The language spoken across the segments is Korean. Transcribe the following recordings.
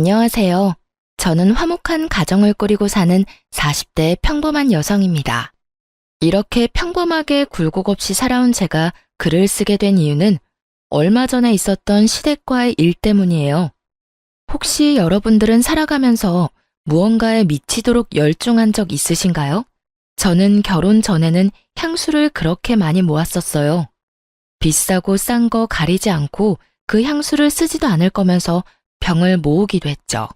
안녕하세요. 저는 화목한 가정을 꾸리고 사는 40대 평범한 여성입니다. 이렇게 평범하게 굴곡 없이 살아온 제가 글을 쓰게 된 이유는 얼마 전에 있었던 시댁과의 일 때문이에요. 혹시 여러분들은 살아가면서 무언가에 미치도록 열중한 적 있으신가요? 저는 결혼 전에는 향수를 그렇게 많이 모았었어요. 비싸고 싼 거 가리지 않고 그 향수를 쓰지도 않을 거면서 병을 모으기도 했죠.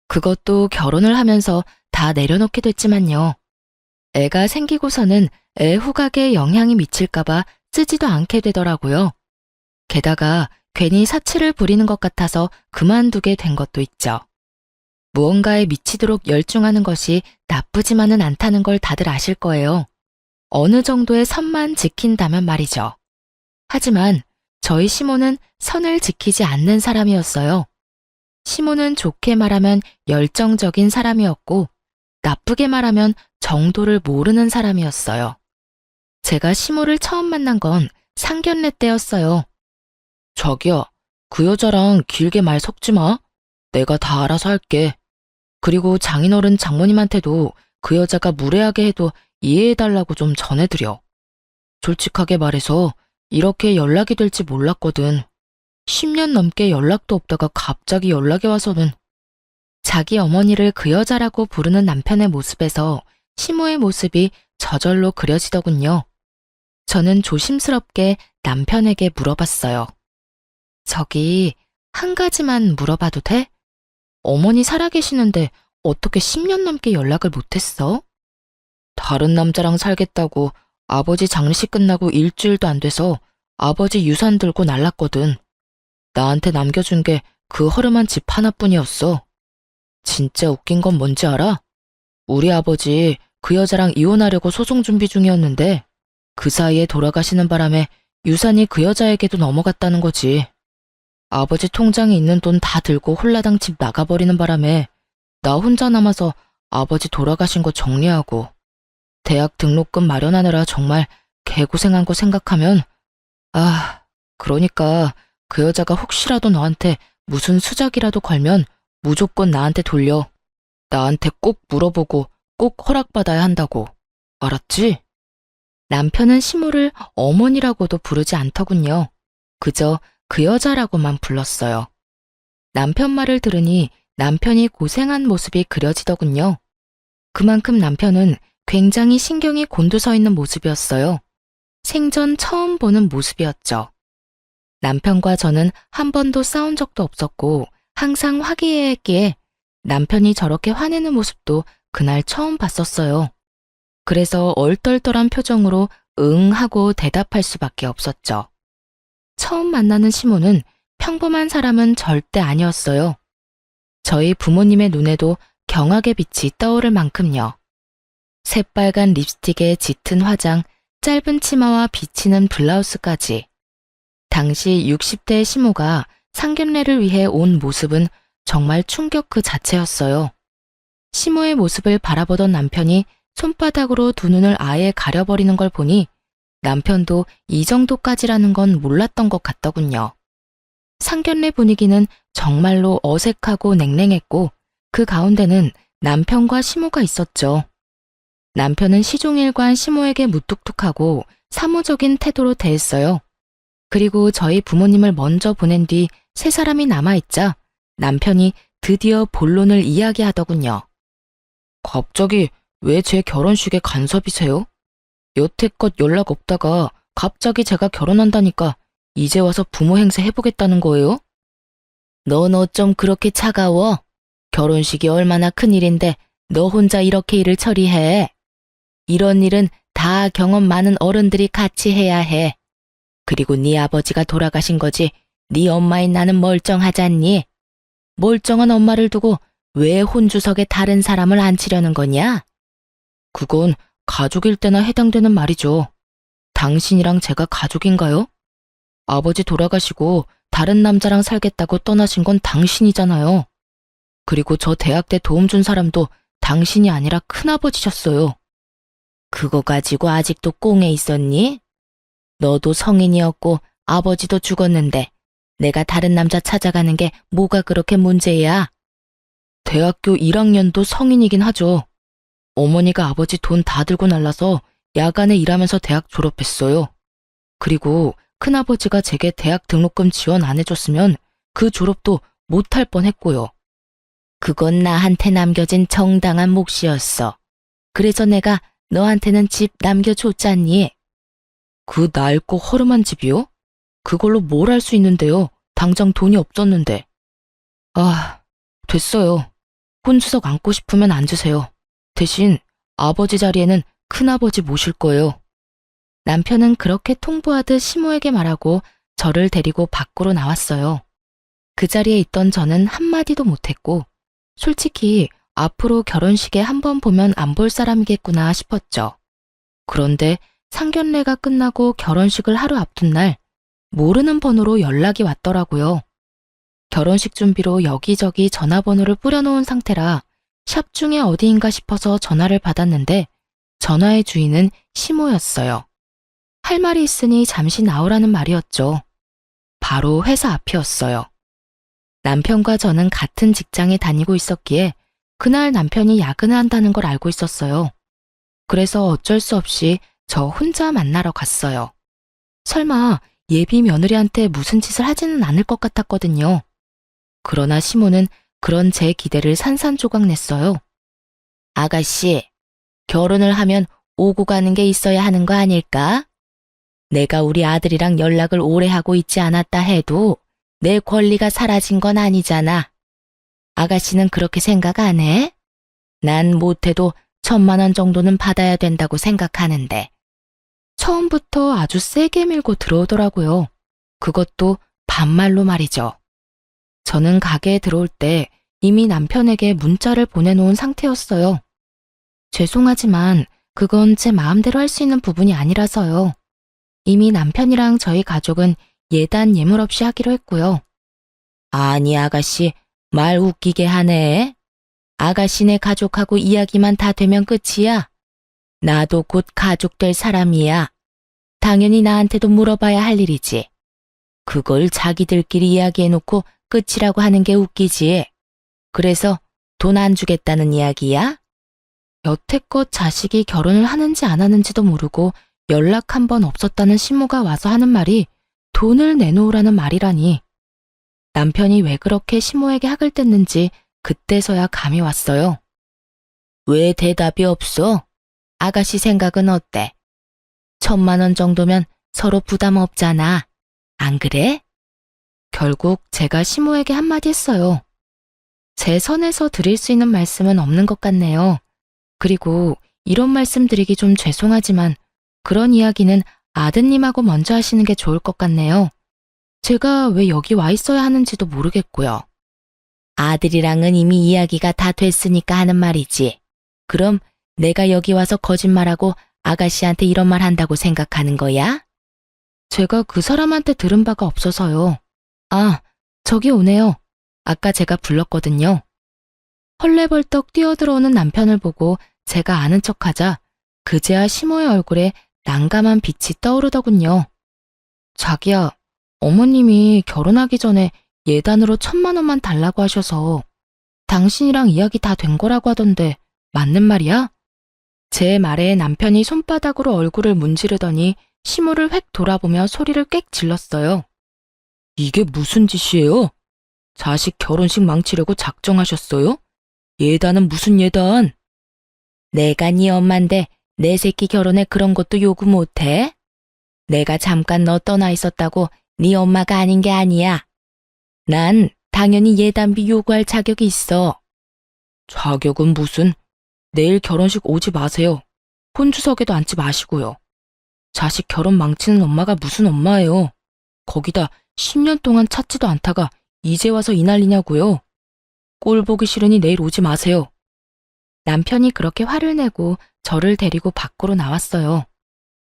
그것도 결혼을 하면서 다 내려놓게 됐지만요. 애가 생기고서는 애 후각에 영향이 미칠까봐 쓰지도 않게 되더라고요. 게다가 괜히 사치를 부리는 것 같아서 그만두게 된 것도 있죠. 무언가에 미치도록 열중하는 것이 나쁘지만은 않다는 걸 다들 아실 거예요. 어느 정도의 선만 지킨다면 말이죠. 하지만 저희 시모는 선을 지키지 않는 사람이었어요. 시모는 좋게 말하면 열정적인 사람이었고 나쁘게 말하면 정도를 모르는 사람이었어요. 제가 시모를 처음 만난 건 상견례 때였어요. 자기야, 그 여자랑 길게 말 섞지 마. 내가 다 알아서 할게. 그리고 장인어른 장모님한테도 그 여자가 무례하게 해도 이해해달라고 좀 전해드려. 솔직하게 말해서 이렇게 연락이 될지 몰랐거든. 10년 넘게 연락도 없다가 갑자기 연락이 와서는. 자기 어머니를 그 여자라고 부르는 남편의 모습에서 시모의 모습이 저절로 그려지더군요. 저는 조심스럽게 남편에게 물어봤어요. 저기, 한 가지만 물어봐도 돼? 어머니 살아계시는데 어떻게 10년 넘게 연락을 못했어? 다른 남자랑 살겠다고 아버지 장례식 끝나고 일주일도 안 돼서 아버지 유산 들고 날랐거든. 나한테 남겨준 게 그 허름한 집 하나뿐이었어. 진짜 웃긴 건 뭔지 알아? 우리 아버지 그 여자랑 이혼하려고 소송 준비 중이었는데 그 사이에 돌아가시는 바람에 유산이 그 여자에게도 넘어갔다는 거지. 아버지 통장에 있는 돈 다 들고 홀라당 집 나가버리는 바람에 나 혼자 남아서 아버지 돌아가신 거 정리하고 대학 등록금 마련하느라 정말 개고생한 거 생각하면 그러니까 그 여자가 혹시라도 너한테 무슨 수작이라도 걸면 무조건 나한테 돌려. 나한테 꼭 물어보고 꼭 허락받아야 한다고. 알았지? 남편은 시모를 어머니라고도 부르지 않더군요. 그저 그 여자라고만 불렀어요. 남편 말을 들으니 남편이 고생한 모습이 그려지더군요. 그만큼 남편은 굉장히 신경이 곤두서 있는 모습이었어요. 생전 처음 보는 모습이었죠. 남편과 저는 한 번도 싸운 적도 없었고 항상 화기애애했기에 남편이 저렇게 화내는 모습도 그날 처음 봤었어요. 그래서 얼떨떨한 표정으로 응 하고 대답할 수밖에 없었죠. 처음 만나는 시모는 평범한 사람은 절대 아니었어요. 저희 부모님의 눈에도 경악의 빛이 떠오를 만큼요. 새빨간 립스틱에 짙은 화장, 짧은 치마와 비치는 블라우스까지. 당시 60대의 시모가 상견례를 위해 온 모습은 정말 충격 그 자체였어요. 시모의 모습을 바라보던 남편이 손바닥으로 두 눈을 아예 가려버리는 걸 보니 남편도 이 정도까지라는 건 몰랐던 것 같더군요. 상견례 분위기는 정말로 어색하고 냉랭했고 그 가운데는 남편과 시모가 있었죠. 남편은 시종일관 시모에게 무뚝뚝하고 사무적인 태도로 대했어요. 그리고 저희 부모님을 먼저 보낸 뒤 세 사람이 남아있자 남편이 드디어 본론을 이야기하더군요. 갑자기 왜 제 결혼식에 간섭이세요? 여태껏 연락 없다가 갑자기 제가 결혼한다니까 이제 와서 부모 행세 해보겠다는 거예요? 넌 어쩜 그렇게 차가워? 결혼식이 얼마나 큰일인데 너 혼자 이렇게 일을 처리해. 이런 일은 다 경험 많은 어른들이 같이 해야 해. 그리고 네 아버지가 돌아가신 거지 네 엄마인 나는 멀쩡하잖니? 멀쩡한 엄마를 두고 왜 혼주석에 다른 사람을 앉히려는 거냐? 그건 가족일 때나 해당되는 말이죠. 당신이랑 제가 가족인가요? 아버지 돌아가시고 다른 남자랑 살겠다고 떠나신 건 당신이잖아요. 그리고 저 대학 때 도움 준 사람도 당신이 아니라 큰아버지셨어요. 그거 가지고 아직도 꽁에 있었니? 너도 성인이었고 아버지도 죽었는데 내가 다른 남자 찾아가는 게 뭐가 그렇게 문제야? 대학교 1학년도 성인이긴 하죠. 어머니가 아버지 돈 다 들고 날라서 야간에 일하면서 대학 졸업했어요. 그리고 큰아버지가 제게 대학 등록금 지원 안 해줬으면 그 졸업도 못할 뻔했고요. 그건 나한테 남겨진 정당한 몫이었어. 그래서 내가 너한테는 집 남겨줬잖니. 그 낡고 허름한 집이요? 그걸로 뭘 할 수 있는데요? 당장 돈이 없었는데. 아, 됐어요. 혼주석 앉고 싶으면 앉으세요. 대신 아버지 자리에는 큰아버지 모실 거예요. 남편은 그렇게 통보하듯 시모에게 말하고 저를 데리고 밖으로 나왔어요. 그 자리에 있던 저는 한마디도 못했고 솔직히 앞으로 결혼식에 한 번 보면 안 볼 사람이겠구나 싶었죠. 그런데 상견례가 끝나고 결혼식을 하루 앞둔 날 모르는 번호로 연락이 왔더라고요. 결혼식 준비로 여기저기 전화번호를 뿌려놓은 상태라 샵 중에 어디인가 싶어서 전화를 받았는데 전화의 주인은 시모였어요. 할 말이 있으니 잠시 나오라는 말이었죠. 바로 회사 앞이었어요. 남편과 저는 같은 직장에 다니고 있었기에 그날 남편이 야근을 한다는 걸 알고 있었어요. 그래서 어쩔 수 없이 저 혼자 만나러 갔어요. 설마 예비 며느리한테 무슨 짓을 하지는 않을 것 같았거든요. 그러나 시모는 그런 제 기대를 산산조각 냈어요. 아가씨, 결혼을 하면 오고 가는 게 있어야 하는 거 아닐까? 내가 우리 아들이랑 연락을 오래 하고 있지 않았다 해도 내 권리가 사라진 건 아니잖아. 아가씨는 그렇게 생각 안 해? 난 못해도 1,000만 원 정도는 받아야 된다고 생각하는데. 처음부터 아주 세게 밀고 들어오더라고요. 그것도 반말로 말이죠. 저는 가게에 들어올 때 이미 남편에게 문자를 보내놓은 상태였어요. 죄송하지만 그건 제 마음대로 할 수 있는 부분이 아니라서요. 이미 남편이랑 저희 가족은 예단 예물 없이 하기로 했고요. 아니 아가씨, 말 웃기게 하네. 아가씨네 가족하고 이야기만 다 되면 끝이야. 나도 곧 가족 될 사람이야. 당연히 나한테도 물어봐야 할 일이지. 그걸 자기들끼리 이야기해놓고 끝이라고 하는 게 웃기지. 그래서 돈 안 주겠다는 이야기야? 여태껏 자식이 결혼을 하는지 안 하는지도 모르고 연락 한 번 없었다는 시모가 와서 하는 말이 돈을 내놓으라는 말이라니. 남편이 왜 그렇게 시모에게 학을 뗐는지 그때서야 감이 왔어요. 왜 대답이 없어? 아가씨 생각은 어때? 1,000만 원 정도면 서로 부담 없잖아. 안 그래? 결국 제가 시모에게 한마디 했어요. 제 선에서 드릴 수 있는 말씀은 없는 것 같네요. 그리고 이런 말씀 드리기 좀 죄송하지만 그런 이야기는 아드님하고 먼저 하시는 게 좋을 것 같네요. 제가 왜 여기 와 있어야 하는지도 모르겠고요. 아들이랑은 이미 이야기가 다 됐으니까 하는 말이지. 그럼 내가 여기 와서 거짓말하고 아가씨한테 이런 말 한다고 생각하는 거야? 제가 그 사람한테 들은 바가 없어서요. 아, 저기 오네요. 아까 제가 불렀거든요. 헐레벌떡 뛰어들어오는 남편을 보고 제가 아는 척하자 그제야 시모의 얼굴에 난감한 빛이 떠오르더군요. 자기야, 어머님이 결혼하기 전에 예단으로 1,000만 원만 달라고 하셔서 당신이랑 이야기 다 된 거라고 하던데 맞는 말이야? 제 말에 남편이 손바닥으로 얼굴을 문지르더니 시모를 획 돌아보며 소리를 꽥 질렀어요. 이게 무슨 짓이에요? 자식 결혼식 망치려고 작정하셨어요? 예단은 무슨 예단? 내가 네 엄만데 내 새끼 결혼에 그런 것도 요구 못해? 내가 잠깐 너 떠나 있었다고 네 엄마가 아닌 게 아니야. 난 당연히 예단비 요구할 자격이 있어. 자격은 무슨? 내일 결혼식 오지 마세요. 혼주석에도 앉지 마시고요. 자식 결혼 망치는 엄마가 무슨 엄마예요. 거기다 10년 동안 찾지도 않다가 이제 와서 이 난리냐고요. 꼴 보기 싫으니 내일 오지 마세요. 남편이 그렇게 화를 내고 저를 데리고 밖으로 나왔어요.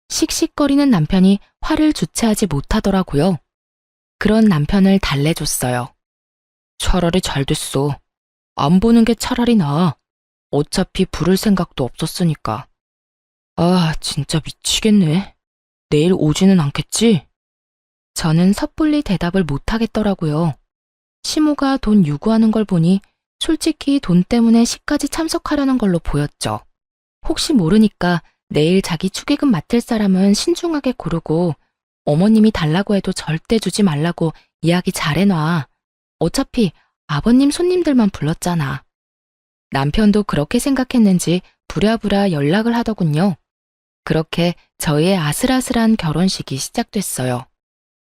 씩씩거리는 남편이 화를 주체하지 못하더라고요. 그런 남편을 달래줬어요. 차라리 잘 됐어. 안 보는 게 차라리 나아. 어차피 부를 생각도 없었으니까. 아, 진짜 미치겠네. 내일 오지는 않겠지? 저는 섣불리 대답을 못하겠더라고요. 시모가 돈 요구하는 걸 보니 솔직히 돈 때문에 시까지 참석하려는 걸로 보였죠. 혹시 모르니까 내일 자기 축의금 맡을 사람은 신중하게 고르고 어머님이 달라고 해도 절대 주지 말라고 이야기 잘해놔. 어차피 아버님 손님들만 불렀잖아. 남편도 그렇게 생각했는지 부랴부랴 연락을 하더군요. 그렇게 저희의 아슬아슬한 결혼식이 시작됐어요.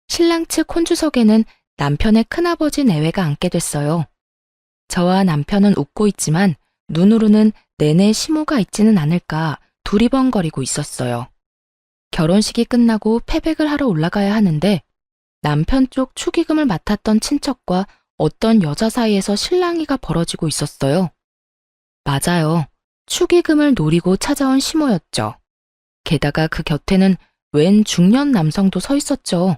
신랑 측 혼주석에는 남편의 큰아버지 내외가 앉게 됐어요. 저와 남편은 웃고 있지만 눈으로는 내내 시모가 있지는 않을까 두리번거리고 있었어요. 결혼식이 끝나고 패백을 하러 올라가야 하는데 남편 쪽 축의금을 맡았던 친척과 어떤 여자 사이에서 실랑이가 벌어지고 있었어요. 맞아요. 축의금을 노리고 찾아온 시모였죠. 게다가 그 곁에는 웬 중년 남성도 서 있었죠.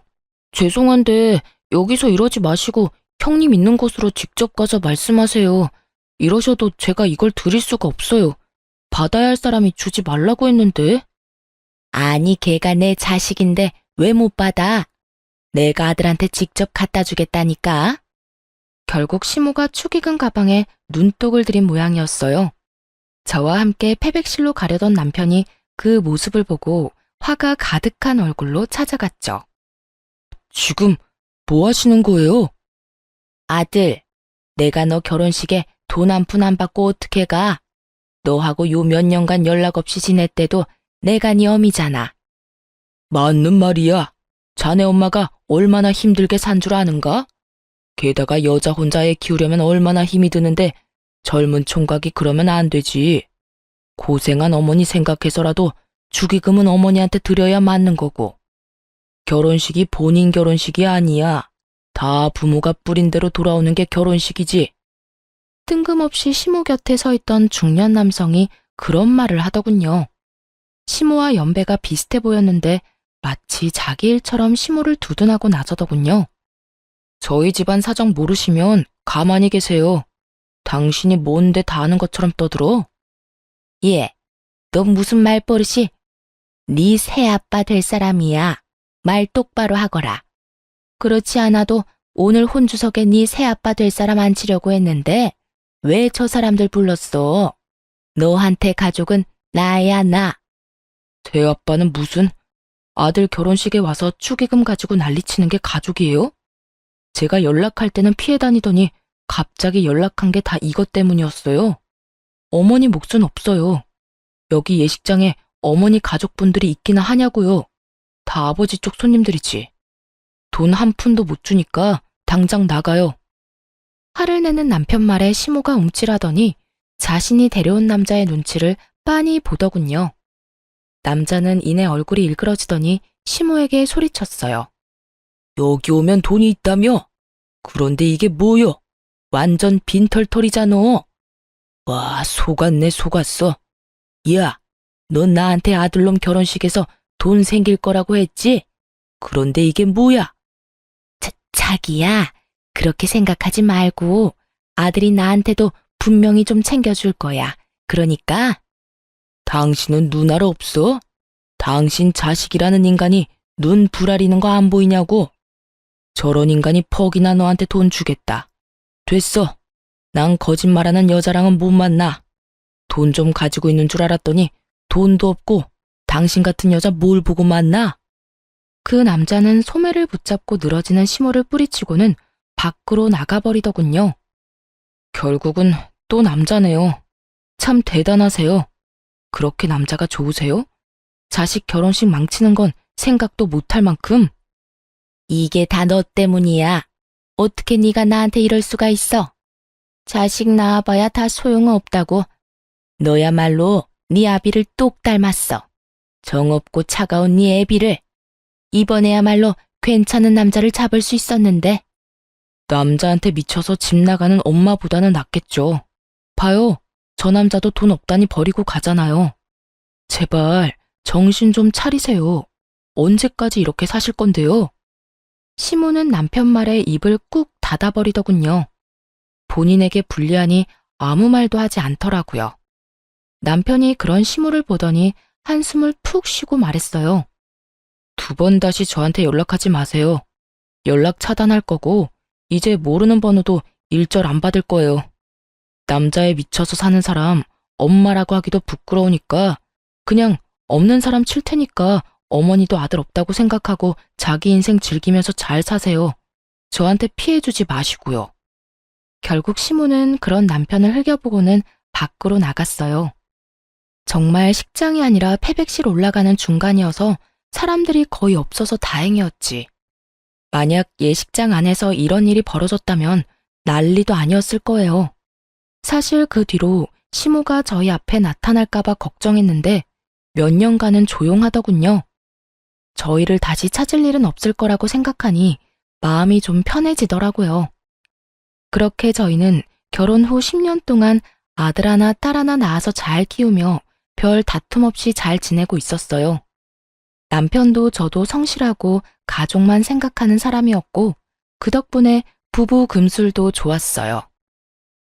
죄송한데 여기서 이러지 마시고 형님 있는 곳으로 직접 가서 말씀하세요. 이러셔도 제가 이걸 드릴 수가 없어요. 받아야 할 사람이 주지 말라고 했는데. 아니, 걔가 내 자식인데 왜 못 받아? 내가 아들한테 직접 갖다 주겠다니까. 결국 시모가 축의금 가방에 눈독을 들인 모양이었어요. 저와 함께 패백실로 가려던 남편이 그 모습을 보고 화가 가득한 얼굴로 찾아갔죠. 지금 뭐 하시는 거예요? 아들, 내가 너 결혼식에 돈 한 푼 안 받고 어떻게 가? 너하고 요 몇 년간 연락 없이 지냈대도 내가 네 어미잖아. 맞는 말이야. 자네 엄마가 얼마나 힘들게 산 줄 아는가? 게다가 여자 혼자 애 키우려면 얼마나 힘이 드는데 젊은 총각이 그러면 안 되지. 고생한 어머니 생각해서라도 축의금은 어머니한테 드려야 맞는 거고. 결혼식이 본인 결혼식이 아니야. 다 부모가 뿌린 대로 돌아오는 게 결혼식이지. 뜬금없이 시모 곁에 서 있던 중년 남성이 그런 말을 하더군요. 시모와 연배가 비슷해 보였는데 마치 자기 일처럼 시모를 두둔하고 나서더군요. 저희 집안 사정 모르시면 가만히 계세요. 당신이 뭔데 다 아는 것처럼 떠들어? 예, 너 무슨 말버릇이? 네 새아빠 될 사람이야. 말 똑바로 하거라. 그렇지 않아도 오늘 혼주석에 네 새아빠 될 사람 앉히려고 했는데 왜 저 사람들 불렀어? 너한테 가족은 나야 나. 새아빠는 무슨? 아들 결혼식에 와서 축의금 가지고 난리치는 게 가족이에요? 제가 연락할 때는 피해 다니더니 갑자기 연락한 게 다 이것 때문이었어요. 어머니 몫은 없어요. 여기 예식장에 어머니 가족분들이 있기나 하냐고요. 다 아버지 쪽 손님들이지. 돈 한 푼도 못 주니까 당장 나가요. 화를 내는 남편 말에 시모가 움찔하더니 자신이 데려온 남자의 눈치를 빤히 보더군요. 남자는 이내 얼굴이 일그러지더니 시모에게 소리쳤어요. 여기 오면 돈이 있다며? 그런데 이게 뭐요? 완전 빈털털이잖아. 와, 속았네 속았어. 야, 넌 나한테 아들놈 결혼식에서 돈 생길 거라고 했지? 그런데 이게 뭐야? 자기야, 그렇게 생각하지 말고 아들이 나한테도 분명히 좀 챙겨줄 거야. 그러니까. 당신은 눈 알아 없어? 당신 자식이라는 인간이 눈 부라리는 거 안 보이냐고? 저런 인간이 퍽이나 너한테 돈 주겠다. 됐어. 난 거짓말하는 여자랑은 못 만나. 돈 좀 가지고 있는 줄 알았더니 돈도 없고 당신 같은 여자 뭘 보고 만나? 그 남자는 소매를 붙잡고 늘어지는 시모를 뿌리치고는 밖으로 나가버리더군요. 결국은 또 남자네요. 참 대단하세요. 그렇게 남자가 좋으세요? 자식 결혼식 망치는 건 생각도 못할 만큼. 이게 다 너 때문이야. 어떻게 네가 나한테 이럴 수가 있어? 자식 낳아봐야 다 소용없다고. 너야말로 네 아비를 똑 닮았어. 정없고 차가운 네 애비를. 이번에야말로 괜찮은 남자를 잡을 수 있었는데. 남자한테 미쳐서 집 나가는 엄마보다는 낫겠죠. 봐요. 저 남자도 돈 없다니 버리고 가잖아요. 제발 정신 좀 차리세요. 언제까지 이렇게 사실 건데요? 시모는 남편 말에 입을 꾹 닫아버리더군요. 본인에게 불리하니 아무 말도 하지 않더라고요. 남편이 그런 시모를 보더니 한숨을 푹 쉬고 말했어요. 2번 다시 저한테 연락하지 마세요. 연락 차단할 거고 이제 모르는 번호도 일절 안 받을 거예요. 남자에 미쳐서 사는 사람 엄마라고 하기도 부끄러우니까 그냥 없는 사람 칠 테니까 어머니도 아들 없다고 생각하고 자기 인생 즐기면서 잘 사세요. 저한테 피해주지 마시고요. 결국 시모는 그런 남편을 흘겨보고는 밖으로 나갔어요. 정말 식장이 아니라 패백실 올라가는 중간이어서 사람들이 거의 없어서 다행이었지. 만약 예식장 안에서 이런 일이 벌어졌다면 난리도 아니었을 거예요. 사실 그 뒤로 시모가 저희 앞에 나타날까봐 걱정했는데 몇 년간은 조용하더군요. 저희를 다시 찾을 일은 없을 거라고 생각하니 마음이 좀 편해지더라고요. 그렇게 저희는 결혼 후 10년 동안 아들 하나, 딸 하나 낳아서 잘 키우며 별 다툼 없이 잘 지내고 있었어요. 남편도 저도 성실하고 가족만 생각하는 사람이었고 그 덕분에 부부 금술도 좋았어요.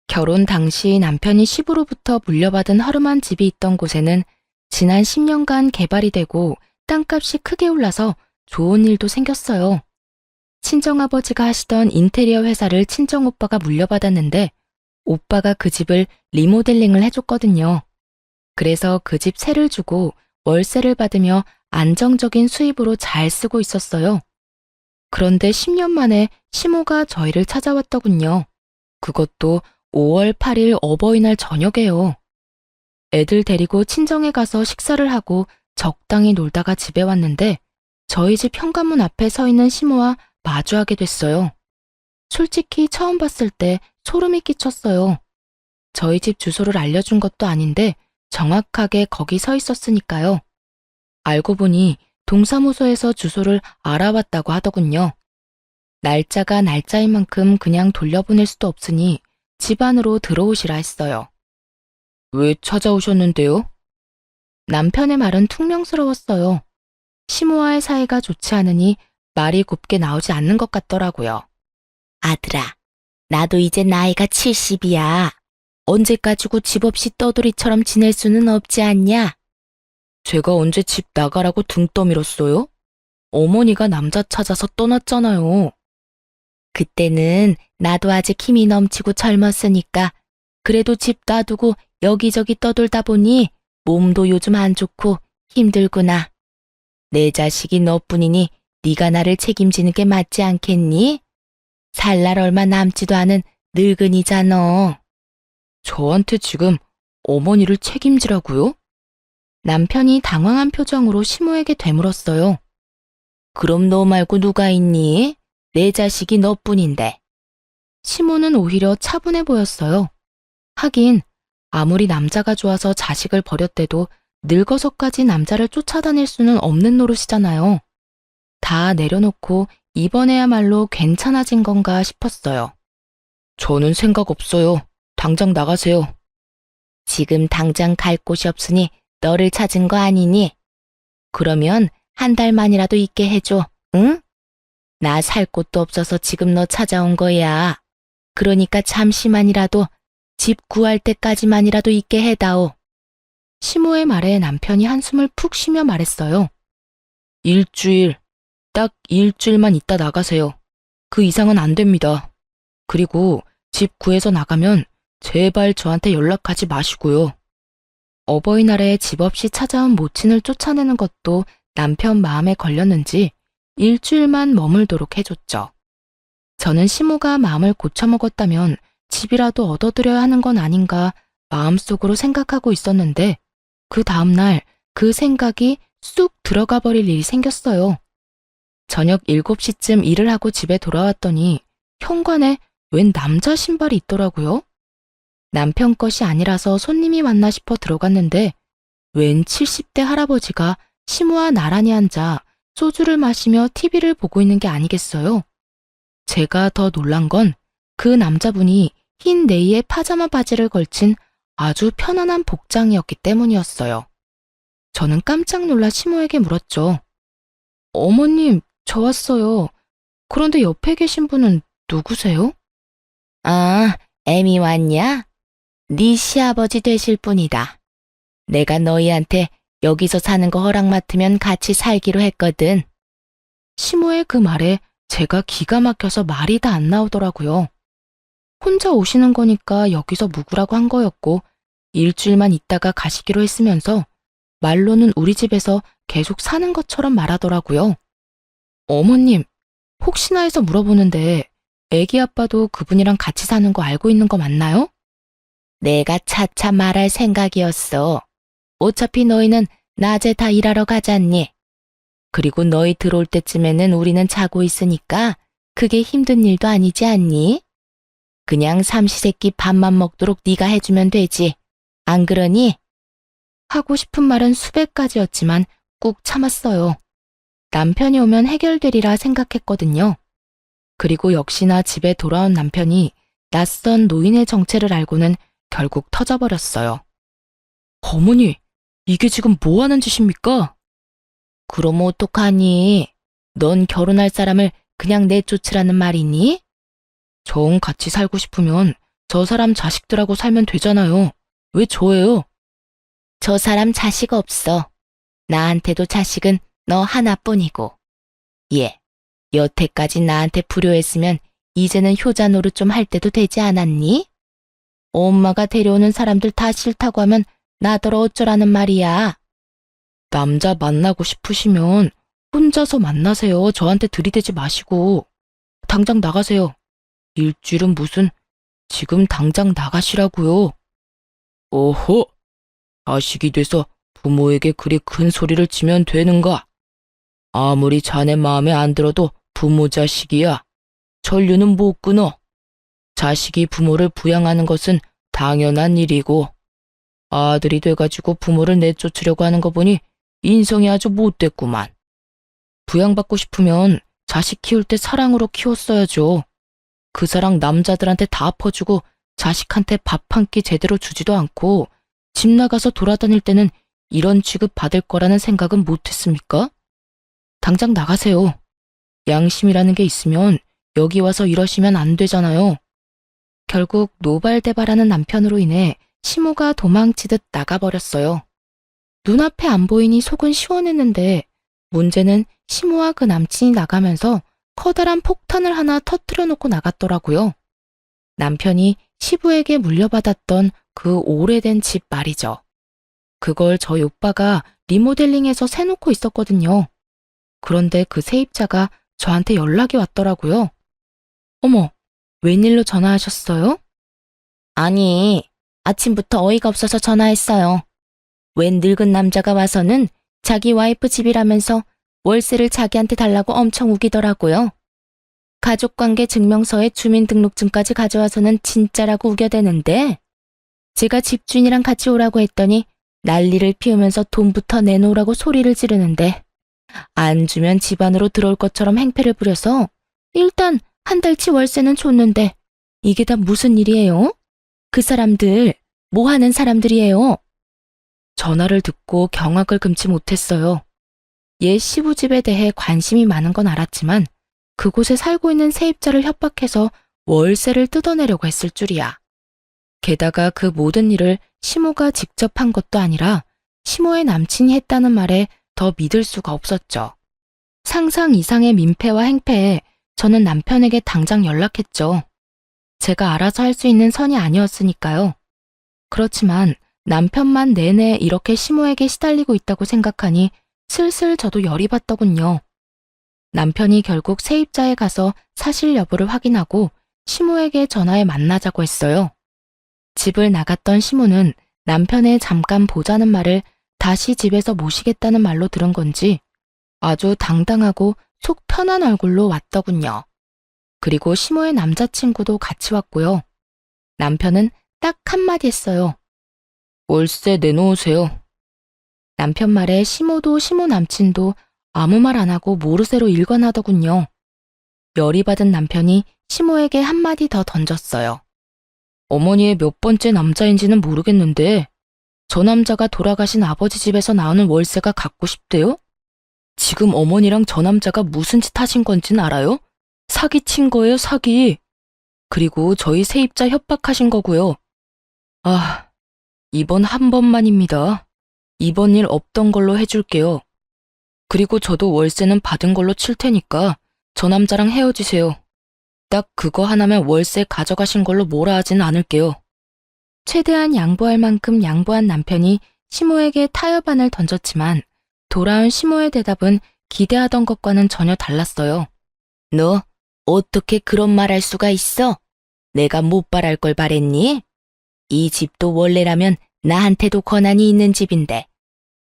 결혼 당시 남편이 시부로부터 물려받은 허름한 집이 있던 곳에는 지난 10년간 개발이 되고 땅값이 크게 올라서 좋은 일도 생겼어요. 친정아버지가 하시던 인테리어 회사를 친정오빠가 물려받았는데 오빠가 그 집을 리모델링을 해줬거든요. 그래서 그 집 세를 주고 월세를 받으며 안정적인 수입으로 잘 쓰고 있었어요. 그런데 10년 만에 시모가 저희를 찾아왔더군요. 그것도 5월 8일 어버이날 저녁에요. 애들 데리고 친정에 가서 식사를 하고 적당히 놀다가 집에 왔는데 저희 집 현관문 앞에 서 있는 시모와 마주하게 됐어요. 솔직히 처음 봤을 때 소름이 끼쳤어요. 저희 집 주소를 알려준 것도 아닌데 정확하게 거기 서 있었으니까요. 알고 보니 동사무소에서 주소를 알아봤다고 하더군요. 날짜가 날짜인 만큼 그냥 돌려보낼 수도 없으니 집 안으로 들어오시라 했어요. 왜 찾아오셨는데요? 남편의 말은 퉁명스러웠어요. 시모와의 사이가 좋지 않으니 말이 곱게 나오지 않는 것 같더라고요. 아들아, 나도 이제 나이가 70이야. 언제 가지고 집 없이 떠돌이처럼 지낼 수는 없지 않냐? 제가 언제 집 나가라고 등 떠밀었어요? 어머니가 남자 찾아서 떠났잖아요. 그때는 나도 아직 힘이 넘치고 젊었으니까 그래도 집 놔두고 여기저기 떠돌다 보니 몸도 요즘 안 좋고 힘들구나. 내 자식이 너뿐이니 네가 나를 책임지는 게 맞지 않겠니? 살 날 얼마 남지도 않은 늙은이잖아. 저한테 지금 어머니를 책임지라고요? 남편이 당황한 표정으로 시모에게 되물었어요. 그럼 너 말고 누가 있니? 내 자식이 너뿐인데. 시모는 오히려 차분해 보였어요. 하긴 아무리 남자가 좋아서 자식을 버렸대도 늙어서까지 남자를 쫓아다닐 수는 없는 노릇이잖아요. 다 내려놓고 이번에야말로 괜찮아진 건가 싶었어요. 저는 생각 없어요. 당장 나가세요. 지금 당장 갈 곳이 없으니 너를 찾은 거 아니니? 그러면 한 달만이라도 있게 해줘, 응? 나 살 곳도 없어서 지금 너 찾아온 거야. 그러니까 잠시만이라도 집 구할 때까지만이라도 있게 해다오. 시모의 말에 남편이 한숨을 푹 쉬며 말했어요. 일주일, 딱 일주일만 있다 나가세요. 그 이상은 안 됩니다. 그리고 집 구해서 나가면 제발 저한테 연락하지 마시고요. 어버이날에 집 없이 찾아온 모친을 쫓아내는 것도 남편 마음에 걸렸는지 일주일만 머물도록 해줬죠. 저는 시모가 마음을 고쳐먹었다면 집이라도 얻어들여야 하는 건 아닌가 마음속으로 생각하고 있었는데 그 다음날 그 생각이 쑥 들어가 버릴 일이 생겼어요. 저녁 7시쯤 일을 하고 집에 돌아왔더니 현관에 웬 남자 신발이 있더라고요. 남편 것이 아니라서 손님이 왔나 싶어 들어갔는데 웬 70대 할아버지가 시모와 나란히 앉아 소주를 마시며 TV를 보고 있는 게 아니겠어요? 제가 더 놀란 건 그 남자분이 흰 네이에 파자마 바지를 걸친 아주 편안한 복장이었기 때문이었어요. 저는 깜짝 놀라 시모에게 물었죠. 어머님, 저 왔어요. 그런데 옆에 계신 분은 누구세요? 아, 애미 왔냐? 네 시아버지 되실 분이다. 내가 너희한테 여기서 사는 거 허락 맡으면 같이 살기로 했거든. 시모의 그 말에 제가 기가 막혀서 말이 다 안 나오더라고요. 혼자 오시는 거니까 여기서 묵으라고 한 거였고 일주일만 있다가 가시기로 했으면서 말로는 우리 집에서 계속 사는 것처럼 말하더라고요. 어머님, 혹시나 해서 물어보는데 애기 아빠도 그분이랑 같이 사는 거 알고 있는 거 맞나요? 내가 차차 말할 생각이었어. 어차피 너희는 낮에 다 일하러 가잖니. 그리고 너희 들어올 때쯤에는 우리는 자고 있으니까 그게 힘든 일도 아니지 않니? 그냥 삼시세끼 밥만 먹도록 네가 해주면 되지. 안 그러니? 하고 싶은 말은 수백 가지였지만 꾹 참았어요. 남편이 오면 해결되리라 생각했거든요. 그리고 역시나 집에 돌아온 남편이 낯선 노인의 정체를 알고는 결국 터져버렸어요. 어머니, 이게 지금 뭐 하는 짓입니까? 그럼 어떡하니? 넌 결혼할 사람을 그냥 내쫓으라는 말이니? 정 같이 살고 싶으면 저 사람 자식들하고 살면 되잖아요. 왜 저예요? 저 사람 자식 없어. 나한테도 자식은 너 하나뿐이고. 예, 여태까지 나한테 불효했으면 이제는 효자 노릇 좀 할 때도 되지 않았니? 엄마가 데려오는 사람들 다 싫다고 하면 나더러 어쩌라는 말이야. 남자 만나고 싶으시면 혼자서 만나세요. 저한테 들이대지 마시고. 당장 나가세요. 일주일은 무슨, 지금 당장 나가시라고요. 어허, 자식이 돼서 부모에게 그리 큰 소리를 치면 되는가? 아무리 자네 마음에 안 들어도 부모 자식이야. 전류는 못 끊어. 자식이 부모를 부양하는 것은 당연한 일이고, 아들이 돼가지고 부모를 내쫓으려고 하는 거 보니 인성이 아주 못됐구만. 부양받고 싶으면 자식 키울 때 사랑으로 키웠어야죠. 그 사랑 남자들한테 다 퍼주고 자식한테 밥 한 끼 제대로 주지도 않고 집 나가서 돌아다닐 때는 이런 취급 받을 거라는 생각은 못했습니까? 당장 나가세요. 양심이라는 게 있으면 여기 와서 이러시면 안 되잖아요. 결국 노발대발하는 남편으로 인해 시모가 도망치듯 나가버렸어요. 눈앞에 안 보이니 속은 시원했는데 문제는 시모와 그 남친이 나가면서 커다란 폭탄을 하나 터뜨려 놓고 나갔더라고요. 남편이 시부에게 물려받았던 그 오래된 집 말이죠. 그걸 저희 오빠가 리모델링해서 세놓고 있었거든요. 그런데 그 세입자가 저한테 연락이 왔더라고요. 어머, 웬일로 전화하셨어요? 아니, 아침부터 어이가 없어서 전화했어요. 웬 늙은 남자가 와서는 자기 와이프 집이라면서 월세를 자기한테 달라고 엄청 우기더라고요. 가족관계 증명서에 주민등록증까지 가져와서는 진짜라고 우겨대는데 제가 집주인이랑 같이 오라고 했더니 난리를 피우면서 돈부터 내놓으라고 소리를 지르는데 안 주면 집 안으로 들어올 것처럼 행패를 부려서 일단 한 달치 월세는 줬는데 이게 다 무슨 일이에요? 그 사람들 뭐 하는 사람들이에요? 전화를 듣고 경악을 금치 못했어요. 옛 시부집에 대해 관심이 많은 건 알았지만 그곳에 살고 있는 세입자를 협박해서 월세를 뜯어내려고 했을 줄이야. 게다가 그 모든 일을 시모가 직접 한 것도 아니라 시모의 남친이 했다는 말에 더 믿을 수가 없었죠. 상상 이상의 민폐와 행패에 저는 남편에게 당장 연락했죠. 제가 알아서 할 수 있는 선이 아니었으니까요. 그렇지만 남편만 내내 이렇게 시모에게 시달리고 있다고 생각하니 슬슬 저도 열이 받더군요. 남편이 결국 세입자에 가서 사실 여부를 확인하고 시모에게 전화해 만나자고 했어요. 집을 나갔던 시모는 남편의 잠깐 보자는 말을 다시 집에서 모시겠다는 말로 들은 건지 아주 당당하고 속 편한 얼굴로 왔더군요. 그리고 시모의 남자친구도 같이 왔고요. 남편은 딱 한마디 했어요. 월세 내놓으세요. 남편 말에 시모도 시모 남친도 아무 말 안 하고 모르쇠로 일관하더군요. 열이 받은 남편이 시모에게 한마디 더 던졌어요. 어머니의 몇 번째 남자인지는 모르겠는데 저 남자가 돌아가신 아버지 집에서 나오는 월세가 갖고 싶대요? 지금 어머니랑 저 남자가 무슨 짓 하신 건지는 알아요? 사기친 거예요, 사기. 그리고 저희 세입자 협박하신 거고요. 아, 이번 한 번만입니다. 이번 일 없던 걸로 해줄게요. 그리고 저도 월세는 받은 걸로 칠 테니까 저 남자랑 헤어지세요. 딱 그거 하나면 월세 가져가신 걸로 뭐라 하진 않을게요. 최대한 양보할 만큼 양보한 남편이 시모에게 타협안을 던졌지만 돌아온 시모의 대답은 기대하던 것과는 전혀 달랐어요. 너 어떻게 그런 말 할 수가 있어? 내가 못 바랄 걸 바랬니? 이 집도 원래라면 나한테도 권한이 있는 집인데.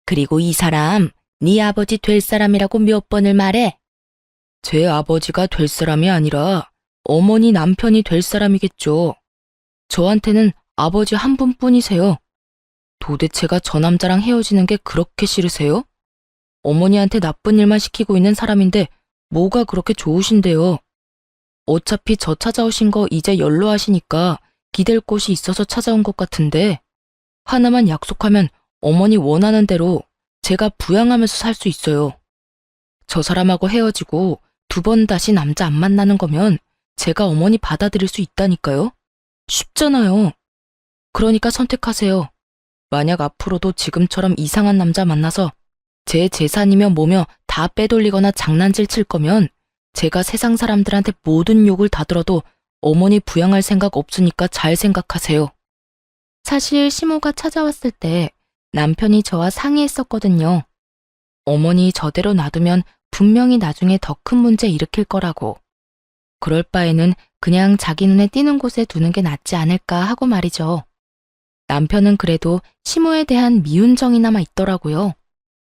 그리고 이 사람 네 아버지 될 사람이라고 몇 번을 말해? 제 아버지가 될 사람이 아니라 어머니 남편이 될 사람이겠죠. 저한테는 아버지 한 분뿐이세요. 도대체가 저 남자랑 헤어지는 게 그렇게 싫으세요? 어머니한테 나쁜 일만 시키고 있는 사람인데 뭐가 그렇게 좋으신데요? 어차피 저 찾아오신 거 이제 연로하시니까 기댈 곳이 있어서 찾아온 것 같은데 하나만 약속하면 어머니 원하는 대로 제가 부양하면서 살 수 있어요. 저 사람하고 헤어지고 2번 다시 남자 안 만나는 거면 제가 어머니 받아들일 수 있다니까요. 쉽잖아요. 그러니까 선택하세요. 만약 앞으로도 지금처럼 이상한 남자 만나서 제 재산이며 뭐며 다 빼돌리거나 장난질 칠 거면 제가 세상 사람들한테 모든 욕을 다 들어도 어머니 부양할 생각 없으니까 잘 생각하세요. 사실 시모가 찾아왔을 때 남편이 저와 상의했었거든요. 어머니 저대로 놔두면 분명히 나중에 더 큰 문제 일으킬 거라고. 그럴 바에는 그냥 자기 눈에 띄는 곳에 두는 게 낫지 않을까 하고 말이죠. 남편은 그래도 시모에 대한 미운정이 남아 있더라고요.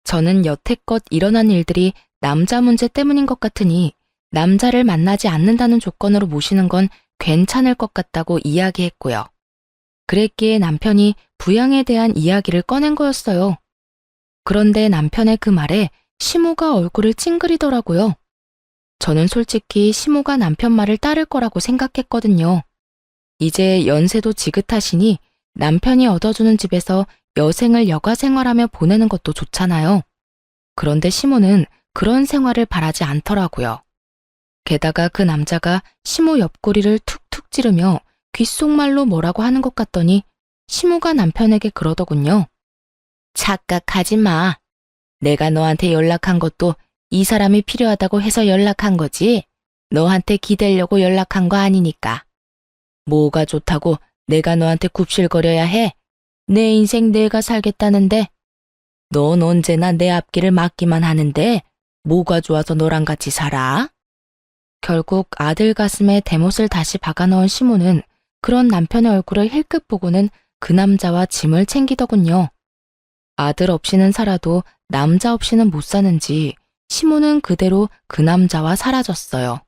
저는 여태껏 일어난 일들이 남자 문제 때문인 것 같으니 남자를 만나지 않는다는 조건으로 모시는 건 괜찮을 것 같다고 이야기했고요. 그랬기에 남편이 부양에 대한 이야기를 꺼낸 거였어요. 그런데 남편의 그 말에 시모가 얼굴을 찡그리더라고요. 저는 솔직히 시모가 남편 말을 따를 거라고 생각했거든요. 이제 연세도 지긋하시니 남편이 얻어주는 집에서 여생을 여가 생활하며 보내는 것도 좋잖아요. 그런데 시모는 그런 생활을 바라지 않더라고요. 게다가 그 남자가 시모 옆구리를 툭툭 찌르며 귓속말로 뭐라고 하는 것 같더니 시모가 남편에게 그러더군요. 착각하지 마. 내가 너한테 연락한 것도 이 사람이 필요하다고 해서 연락한 거지. 너한테 기대려고 연락한 거 아니니까. 뭐가 좋다고 내가 너한테 굽실거려야 해? 내 인생 내가 살겠다는데. 넌 언제나 내 앞길을 막기만 하는데 뭐가 좋아서 너랑 같이 살아? 결국 아들 가슴에 대못을 다시 박아넣은 시모는 그런 남편의 얼굴을 힐끗 보고는 그 남자와 짐을 챙기더군요. 아들 없이는 살아도 남자 없이는 못 사는지 시모는 그대로 그 남자와 사라졌어요.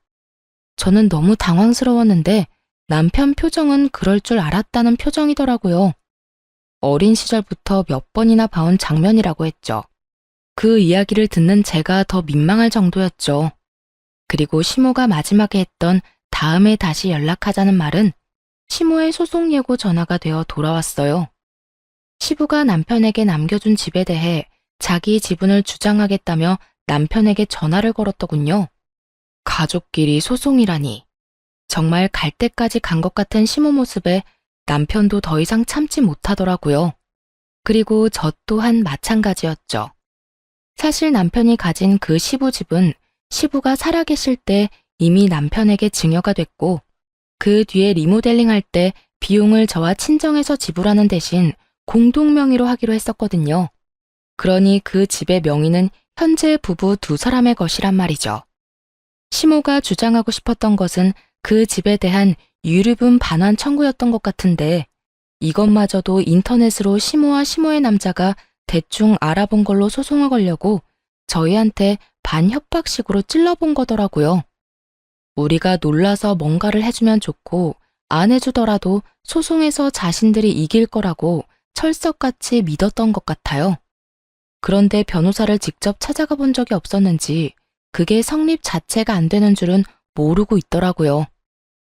저는 너무 당황스러웠는데 남편 표정은 그럴 줄 알았다는 표정이더라고요. 어린 시절부터 몇 번이나 봐온 장면이라고 했죠. 그 이야기를 듣는 제가 더 민망할 정도였죠. 그리고 시모가 마지막에 했던 다음에 다시 연락하자는 말은 시모의 소송 예고 전화가 되어 돌아왔어요. 시부가 남편에게 남겨준 집에 대해 자기 지분을 주장하겠다며 남편에게 전화를 걸었더군요. 가족끼리 소송이라니. 정말 갈 때까지 간 것 같은 시모 모습에 남편도 더 이상 참지 못하더라고요. 그리고 저 또한 마찬가지였죠. 사실 남편이 가진 그 시부 집은 시부가 살아계실 때 이미 남편에게 증여가 됐고 그 뒤에 리모델링할 때 비용을 저와 친정에서 지불하는 대신 공동 명의로 하기로 했었거든요. 그러니 그 집의 명의는 현재 부부 2사람의 것이란 말이죠. 시모가 주장하고 싶었던 것은 그 집에 대한 유류분 반환 청구였던 것 같은데 이것마저도 인터넷으로 시모와 시모의 남자가 대충 알아본 걸로 소송을 걸려고 저희한테 반협박식으로 찔러본 거더라고요. 우리가 놀라서 뭔가를 해주면 좋고 안 해주더라도 소송에서 자신들이 이길 거라고 철석같이 믿었던 것 같아요. 그런데 변호사를 직접 찾아가 본 적이 없었는지 그게 성립 자체가 안 되는 줄은 모르고 있더라고요.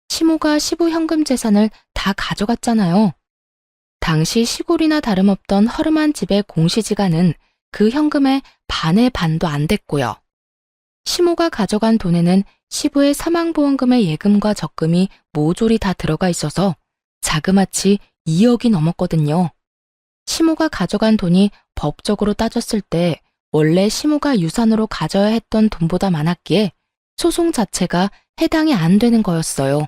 시모가 시부 현금 재산을 다 가져갔잖아요. 당시 시골이나 다름없던 허름한 집의 공시지가는 그 현금의 반의 반도 안 됐고요. 시모가 가져간 돈에는 시부의 사망보험금의 예금과 적금이 모조리 다 들어가 있어서 자그마치 2억이 넘었거든요. 시모가 가져간 돈이 법적으로 따졌을 때 원래 시모가 유산으로 가져야 했던 돈보다 많았기에 소송 자체가 해당이 안 되는 거였어요.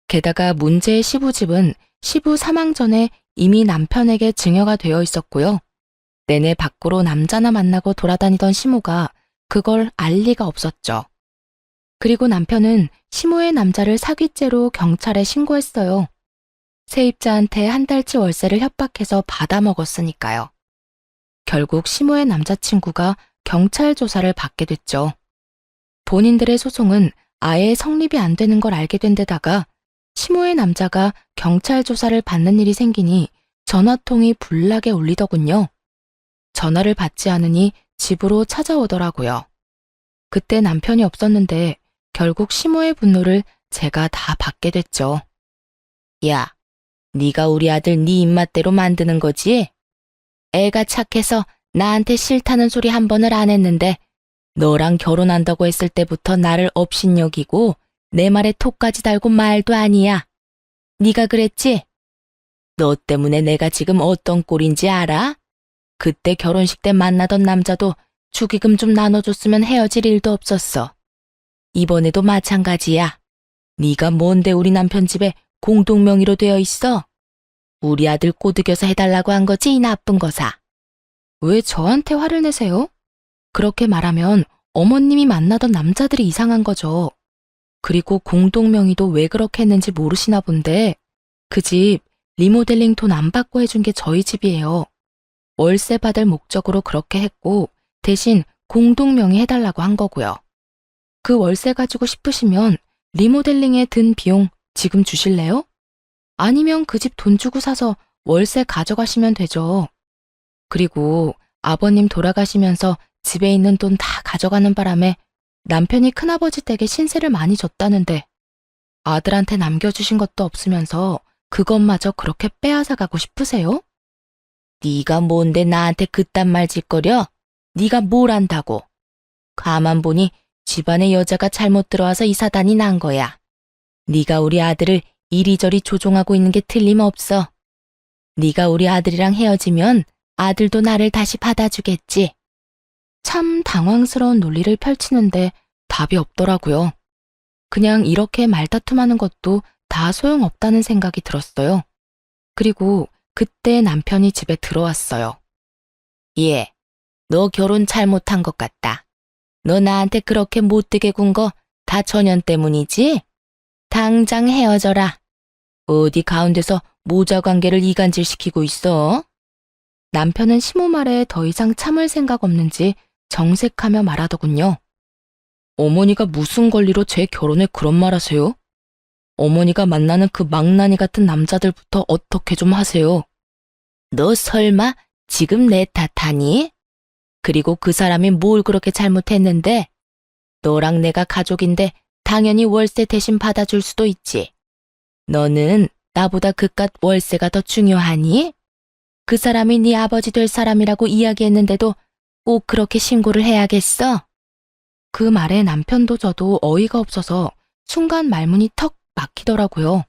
게다가 문제의 시부집은 시부 사망 전에 이미 남편에게 증여가 되어 있었고요. 내내 밖으로 남자나 만나고 돌아다니던 시모가 그걸 알 리가 없었죠. 그리고 남편은 시모의 남자를 사기죄로 경찰에 신고했어요. 세입자한테 한 달치 월세를 협박해서 받아먹었으니까요. 결국 시모의 남자친구가 경찰 조사를 받게 됐죠. 본인들의 소송은 아예 성립이 안 되는 걸 알게 된 데다가 시모의 남자가 경찰 조사를 받는 일이 생기니 전화통이 불나게 울리더군요. 전화를 받지 않으니 집으로 찾아오더라고요. 그때 남편이 없었는데 결국 시모의 분노를 제가 다 받게 됐죠. 야, 네가 우리 아들 네 입맛대로 만드는 거지? 애가 착해서 나한테 싫다는 소리 한 번을 안 했는데 너랑 결혼한다고 했을 때부터 나를 업신여기고 내 말에 톡까지 달고 말도 아니야. 네가 그랬지? 너 때문에 내가 지금 어떤 꼴인지 알아? 그때 결혼식 때 만나던 남자도 축의금 좀 나눠줬으면 헤어질 일도 없었어. 이번에도 마찬가지야. 네가 뭔데 우리 남편 집에 공동명의로 되어 있어? 우리 아들 꼬드겨서 해달라고 한 거지, 이 나쁜 거사. 왜 저한테 화를 내세요? 그렇게 말하면 어머님이 만나던 남자들이 이상한 거죠. 그리고 공동명의도 왜 그렇게 했는지 모르시나 본데 그 집 리모델링 돈 안 받고 해준 게 저희 집이에요. 월세 받을 목적으로 그렇게 했고 대신 공동명의 해달라고 한 거고요. 그 월세 가지고 싶으시면 리모델링에 든 비용 지금 주실래요? 아니면 그 집 돈 주고 사서 월세 가져가시면 되죠. 그리고 아버님 돌아가시면서 집에 있는 돈 다 가져가는 바람에 남편이 큰아버지 댁에 신세를 많이 졌다는데 아들한테 남겨주신 것도 없으면서 그것마저 그렇게 빼앗아 가고 싶으세요? 네가 뭔데 나한테 그딴 말 짓거려? 네가 뭘 안다고? 가만 보니 집안에 여자가 잘못 들어와서 이 사단이 난 거야. 네가 우리 아들을 이리저리 조종하고 있는 게 틀림없어. 네가 우리 아들이랑 헤어지면 아들도 나를 다시 받아주겠지. 참 당황스러운 논리를 펼치는데 답이 없더라고요. 그냥 이렇게 말다툼하는 것도 다 소용없다는 생각이 들었어요. 그리고 그때 남편이 집에 들어왔어요. 예, 너 결혼 잘못한 것 같다. 너 나한테 그렇게 못되게 군 거 다 전현 때문이지? 당장 헤어져라. 어디 가운데서 모자 관계를 이간질시키고 있어? 남편은 시모 말에 더 이상 참을 생각 없는지 정색하며 말하더군요. 어머니가 무슨 권리로 제 결혼에 그런 말 하세요? 어머니가 만나는 그 망나니 같은 남자들부터 어떻게 좀 하세요. 너 설마 지금 내 탓하니? 그리고 그 사람이 뭘 그렇게 잘못했는데? 너랑 내가 가족인데 당연히 월세 대신 받아줄 수도 있지. 너는 나보다 그깟 월세가 더 중요하니? 그 사람이 네 아버지 될 사람이라고 이야기했는데도 꼭 그렇게 신고를 해야겠어? 그 말에 남편도 저도 어이가 없어서 순간 말문이 턱 막히더라고요.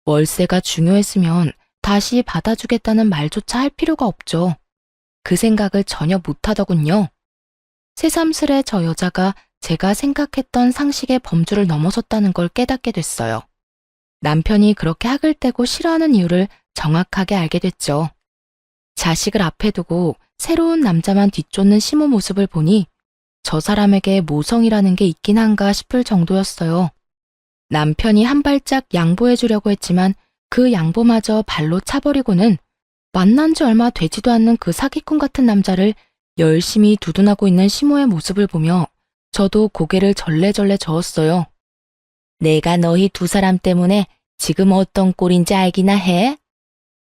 월세가 중요했으면 다시 받아주겠다는 말조차 할 필요가 없죠. 그 생각을 전혀 못하더군요. 새삼스레 저 여자가 제가 생각했던 상식의 범주를 넘어섰다는 걸 깨닫게 됐어요. 남편이 그렇게 학을 떼고 싫어하는 이유를 정확하게 알게 됐죠. 자식을 앞에 두고 새로운 남자만 뒤쫓는 시모 모습을 보니 저 사람에게 모성이라는 게 있긴 한가 싶을 정도였어요. 남편이 한 발짝 양보해 주려고 했지만 그 양보마저 발로 차버리고는 만난 지 얼마 되지도 않는 그 사기꾼 같은 남자를 열심히 두둔하고 있는 시모의 모습을 보며 저도 고개를 절레절레 저었어요. 내가 너희 두 사람 때문에 지금 어떤 꼴인지 알기나 해?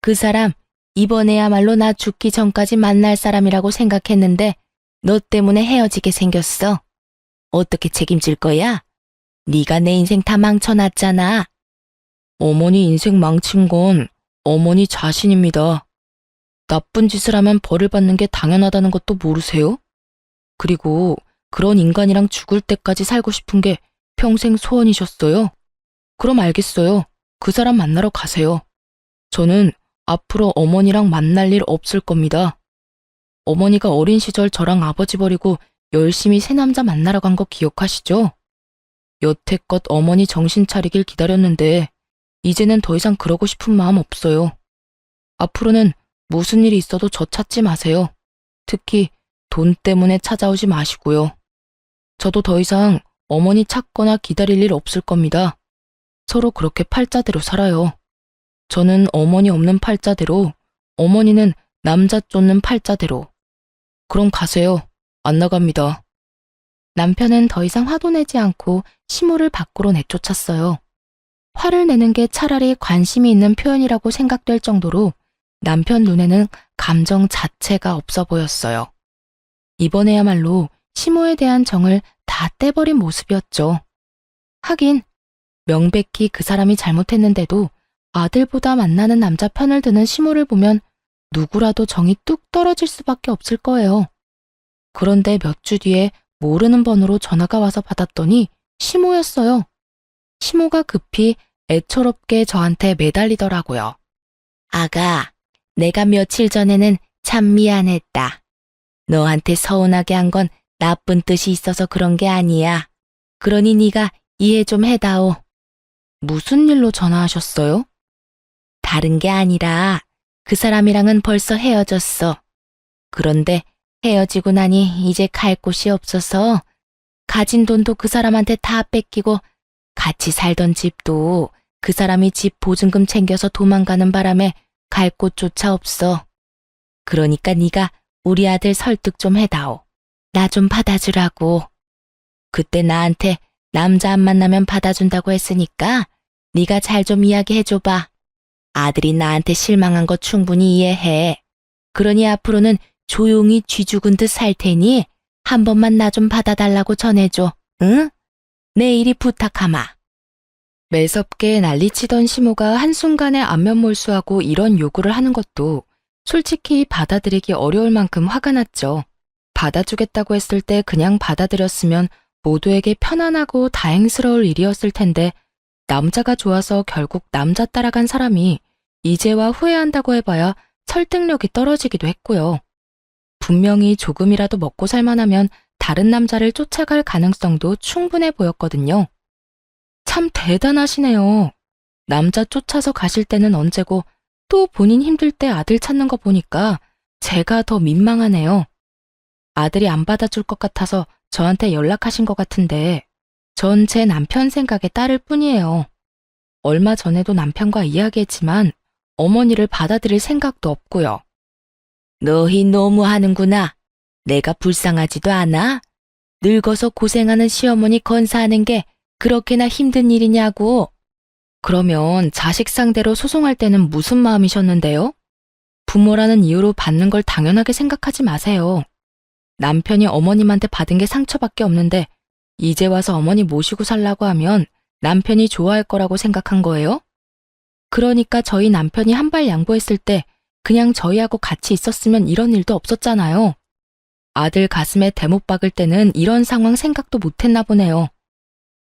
그 사람 이번에야말로 나 죽기 전까지 만날 사람이라고 생각했는데 너 때문에 헤어지게 생겼어. 어떻게 책임질 거야? 네가 내 인생 다 망쳐놨잖아. 어머니 인생 망친 건 어머니 자신입니다. 나쁜 짓을 하면 벌을 받는 게 당연하다는 것도 모르세요? 그리고 그런 인간이랑 죽을 때까지 살고 싶은 게 평생 소원이셨어요? 그럼 알겠어요. 그 사람 만나러 가세요. 저는 앞으로 어머니랑 만날 일 없을 겁니다. 어머니가 어린 시절 저랑 아버지 버리고 열심히 새 남자 만나러 간 거 기억하시죠? 여태껏 어머니 정신 차리길 기다렸는데 이제는 더 이상 그러고 싶은 마음 없어요. 앞으로는 무슨 일이 있어도 저 찾지 마세요. 특히 돈 때문에 찾아오지 마시고요. 저도 더 이상 어머니 찾거나 기다릴 일 없을 겁니다. 서로 그렇게 팔자대로 살아요. 저는 어머니 없는 팔자대로, 어머니는 남자 쫓는 팔자대로. 그럼 가세요. 안 나갑니다. 남편은 더 이상 화도 내지 않고 시모를 밖으로 내쫓았어요. 화를 내는 게 차라리 관심이 있는 표현이라고 생각될 정도로 남편 눈에는 감정 자체가 없어 보였어요. 이번에야말로 시모에 대한 정을 다 떼버린 모습이었죠. 하긴 명백히 그 사람이 잘못했는데도 아들보다 만나는 남자 편을 드는 시모를 보면 누구라도 정이 뚝 떨어질 수밖에 없을 거예요. 그런데 몇 주 뒤에 모르는 번호로 전화가 와서 받았더니 시모였어요. 시모가 급히 애처롭게 저한테 매달리더라고요. 아가, 내가 며칠 전에는 참 미안했다. 너한테 서운하게 한 건 나쁜 뜻이 있어서 그런 게 아니야. 그러니 네가 이해 좀 해다오. 무슨 일로 전화하셨어요? 다른 게 아니라 그 사람이랑은 벌써 헤어졌어. 그런데 헤어지고 나니 이제 갈 곳이 없어서 가진 돈도 그 사람한테 다 뺏기고 같이 살던 집도 그 사람이 집 보증금 챙겨서 도망가는 바람에 갈 곳조차 없어. 그러니까 네가 우리 아들 설득 좀 해다오. 나 좀 받아주라고. 그때 나한테 남자 안 만나면 받아준다고 했으니까 네가 잘 좀 이야기해줘봐. 아들이 나한테 실망한 거 충분히 이해해. 그러니 앞으로는 조용히 쥐 죽은 듯 살 테니 한 번만 나 좀 받아달라고 전해줘. 응? 내일이 부탁하마. 매섭게 난리치던 시모가 한순간에 안면몰수하고 이런 요구를 하는 것도 솔직히 받아들이기 어려울 만큼 화가 났죠. 받아주겠다고 했을 때 그냥 받아들였으면 모두에게 편안하고 다행스러울 일이었을 텐데 남자가 좋아서 결국 남자 따라간 사람이 이제와 후회한다고 해봐야 설득력이 떨어지기도 했고요. 분명히 조금이라도 먹고 살만하면 다른 남자를 쫓아갈 가능성도 충분해 보였거든요. 참 대단하시네요. 남자 쫓아서 가실 때는 언제고 또 본인 힘들 때 아들 찾는 거 보니까 제가 더 민망하네요. 아들이 안 받아줄 것 같아서 저한테 연락하신 것 같은데 전 제 남편 생각에 따를 뿐이에요. 얼마 전에도 남편과 이야기했지만 어머니를 받아들일 생각도 없고요. 너희 너무하는구나. 내가 불쌍하지도 않아? 늙어서 고생하는 시어머니 건사하는 게 그렇게나 힘든 일이냐고. 그러면 자식 상대로 소송할 때는 무슨 마음이셨는데요? 부모라는 이유로 받는 걸 당연하게 생각하지 마세요. 남편이 어머님한테 받은 게 상처밖에 없는데 이제 와서 어머니 모시고 살라고 하면 남편이 좋아할 거라고 생각한 거예요? 그러니까 저희 남편이 한 발 양보했을 때 그냥 저희하고 같이 있었으면 이런 일도 없었잖아요. 아들 가슴에 대못 박을 때는 이런 상황 생각도 못했나 보네요.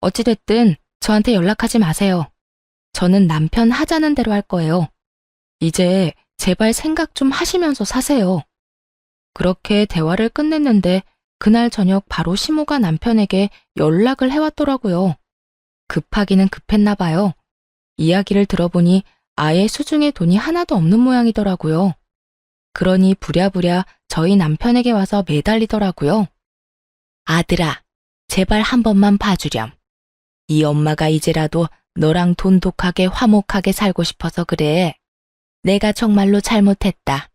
어찌됐든 저한테 연락하지 마세요. 저는 남편 하자는 대로 할 거예요. 이제 제발 생각 좀 하시면서 사세요. 그렇게 대화를 끝냈는데 그날 저녁 바로 시모가 남편에게 연락을 해왔더라고요. 급하기는 급했나 봐요. 이야기를 들어보니 아예 수중에 돈이 하나도 없는 모양이더라고요. 그러니 부랴부랴 저희 남편에게 와서 매달리더라고요. 아들아, 제발 한 번만 봐주렴. 이 엄마가 이제라도 너랑 돈독하게 화목하게 살고 싶어서 그래. 내가 정말로 잘못했다.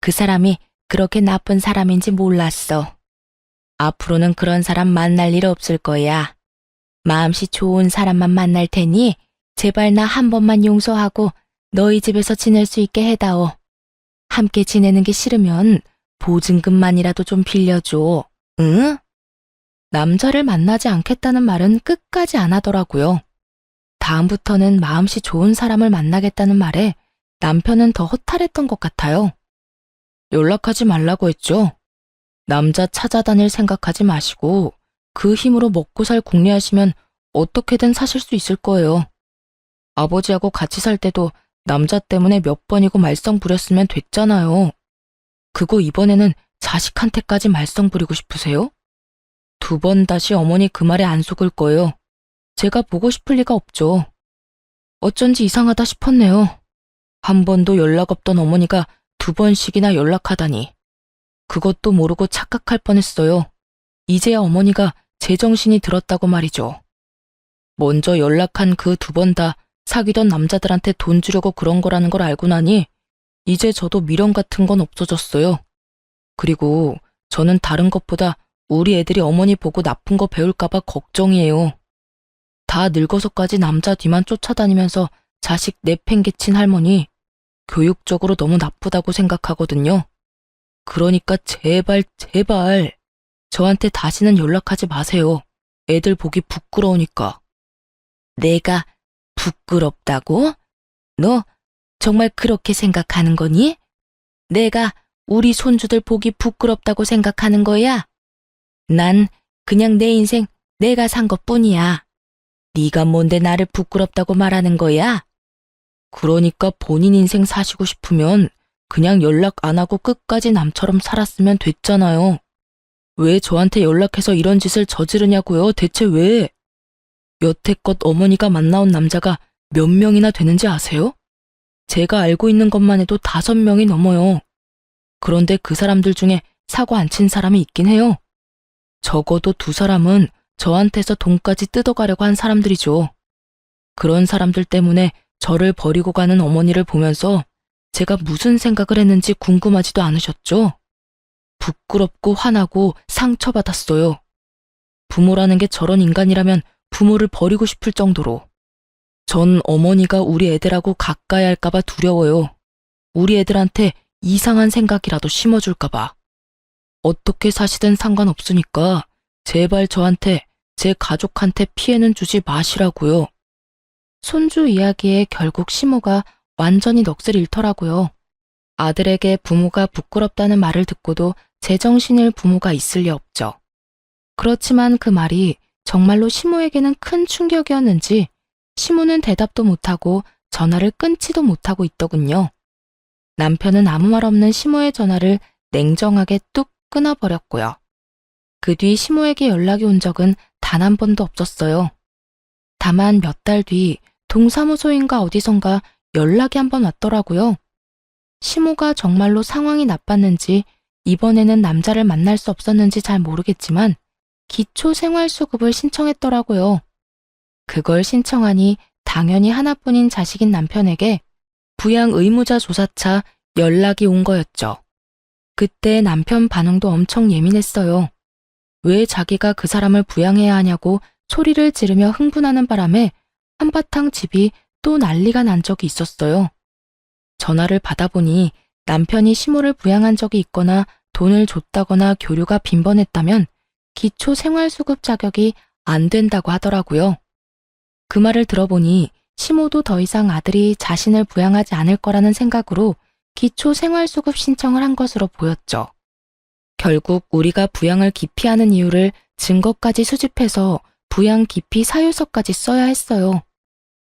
그 사람이 그렇게 나쁜 사람인지 몰랐어. 앞으로는 그런 사람 만날 일 없을 거야. 마음씨 좋은 사람만 만날 테니 제발 나 한 번만 용서하고 너희 집에서 지낼 수 있게 해다오. 함께 지내는 게 싫으면 보증금만이라도 좀 빌려줘. 응? 남자를 만나지 않겠다는 말은 끝까지 안 하더라고요. 다음부터는 마음씨 좋은 사람을 만나겠다는 말에 남편은 더 허탈했던 것 같아요. 연락하지 말라고 했죠. 남자 찾아다닐 생각하지 마시고 그 힘으로 먹고 살 궁리하시면 어떻게든 사실 수 있을 거예요. 아버지하고 같이 살 때도 남자 때문에 몇 번이고 말썽 부렸으면 됐잖아요. 그거 이번에는 자식한테까지 말썽 부리고 싶으세요? 두 번 다시 어머니 그 말에 안 속을 거예요. 제가 보고 싶을 리가 없죠. 어쩐지 이상하다 싶었네요. 한 번도 연락 없던 어머니가 2번씩이나 연락하다니. 그것도 모르고 착각할 뻔했어요. 이제야 어머니가 제정신이 들었다고 말이죠. 먼저 연락한 그 2번 다 사귀던 남자들한테 돈 주려고 그런 거라는 걸 알고 나니 이제 저도 미련 같은 건 없어졌어요. 그리고 저는 다른 것보다 우리 애들이 어머니 보고 나쁜 거 배울까봐 걱정이에요. 다 늙어서까지 남자 뒤만 쫓아다니면서 자식 내팽개친 할머니, 교육적으로 너무 나쁘다고 생각하거든요. 그러니까 제발 저한테 다시는 연락하지 마세요. 애들 보기 부끄러우니까. 내가 부끄럽다고? 너 정말 그렇게 생각하는 거니? 내가 우리 손주들 보기 부끄럽다고 생각하는 거야? 난 그냥 내 인생 내가 산 것뿐이야. 네가 뭔데 나를 부끄럽다고 말하는 거야? 그러니까 본인 인생 사시고 싶으면 그냥 연락 안 하고 끝까지 남처럼 살았으면 됐잖아요. 왜 저한테 연락해서 이런 짓을 저지르냐고요? 대체 왜? 여태껏 어머니가 만나온 남자가 몇 명이나 되는지 아세요? 제가 알고 있는 것만 해도 5명이 넘어요. 그런데 그 사람들 중에 사고 안 친 사람이 있긴 해요. 적어도 2사람은 저한테서 돈까지 뜯어가려고 한 사람들이죠. 그런 사람들 때문에 저를 버리고 가는 어머니를 보면서 제가 무슨 생각을 했는지 궁금하지도 않으셨죠? 부끄럽고 화나고 상처받았어요. 부모라는 게 저런 인간이라면 부모를 버리고 싶을 정도로. 전 어머니가 우리 애들하고 가까이 할까봐 두려워요. 우리 애들한테 이상한 생각이라도 심어줄까봐. 어떻게 사시든 상관없으니까 제발 저한테, 제 가족한테 피해는 주지 마시라고요. 손주 이야기에 결국 시모가 완전히 넋을 잃더라고요. 아들에게 부모가 부끄럽다는 말을 듣고도 제정신일 부모가 있을 리 없죠. 그렇지만 그 말이 정말로 시모에게는 큰 충격이었는지 시모는 대답도 못하고 전화를 끊지도 못하고 있더군요. 남편은 아무 말 없는 시모의 전화를 냉정하게 뚝 끊어버렸고요. 그 뒤 시모에게 연락이 온 적은 단 한 번도 없었어요. 다만 몇 달 뒤 동사무소인가 어디선가 연락이 한 번 왔더라고요. 시모가 정말로 상황이 나빴는지 이번에는 남자를 만날 수 없었는지 잘 모르겠지만 기초생활수급을 신청했더라고요. 그걸 신청하니 당연히 하나뿐인 자식인 남편에게 부양 의무자 조사차 연락이 온 거였죠. 그때 남편 반응도 엄청 예민했어요. 왜 자기가 그 사람을 부양해야 하냐고 소리를 지르며 흥분하는 바람에 한바탕 집이 또 난리가 난 적이 있었어요. 전화를 받아보니 남편이 시모를 부양한 적이 있거나 돈을 줬다거나 교류가 빈번했다면 기초생활수급 자격이 안 된다고 하더라고요. 그 말을 들어보니 시모도 더 이상 아들이 자신을 부양하지 않을 거라는 생각으로 기초생활수급 신청을 한 것으로 보였죠. 결국 우리가 부양을 기피하는 이유를 증거까지 수집해서 부양 기피 사유서까지 써야 했어요.